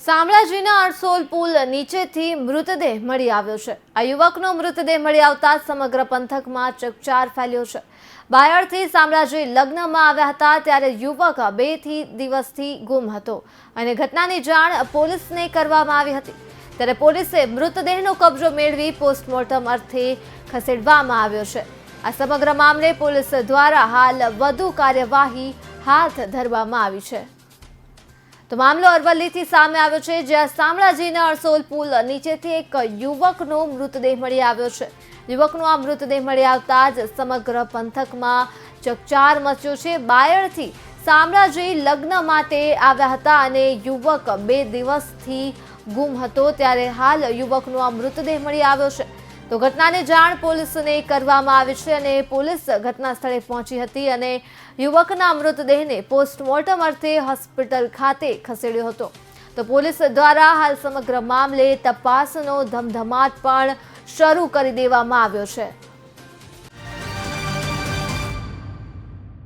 શામળાજીના અરસોલ પુલ નીચેથી મૃતદેહ મળી આવ્યો છે। આ યુવકનો મૃતદેહ મળી આવતા સમગ્ર પંથકમાં ચકચાર ફેલ્યો છે। બાયડથી શામળાજી લગ્નમાં આવ્યા હતા ત્યારે યુવક 2 દિવસથી ગુમ હતો અને ઘટનાની જાણ પોલીસને કરવામાં આવી હતી। ત્યારે પોલીસે મૃતદેહનો કબજો મેળવી પોસ્ટમોર્ટમ અર્થે ખસેડવામાં આવ્યો છે। આ સમગ્ર મામલે પોલીસ દ્વારા હાલ વધુ કાર્યવાહી હાથ ધરવામાં આવી છે। તો મામલો અરવલ્લીથી સામે આવ્યો છે, જ્યાં શામળાજીના અરસોલ પુલ નીચેથી એક યુવકનો મૃતદેહ મળી આવ્યો છે। યુવકનો આ મૃતદેહ મળી આવતા જ સમગ્ર પંથકમાં ચકચાર મચ્યો છે। બાયડથી શામળાજી લગ્ન માટે આવ્યા હતા અને યુવક 2 દિવસથી ગુમ હતો, ત્યારે હાલ યુવકનો આ મૃતદેહ મળી આવ્યો છે। તો ઘટનાની જાણ પોલીસને કરવામાં આવી છે અને પોલીસ ઘટના સ્થળે પહોંચી હતી અને યુવકના મૃતદેહને પોસ્ટમોર્ટમ અર્થે હોસ્પિટલ ખાતે ખસેડ્યો હતો। તો પોલીસ દ્વારા હાલ સમગ્ર મામલે તપાસનો ધમધમાટ પણ શરૂ કરી દેવામાં આવ્યો છે।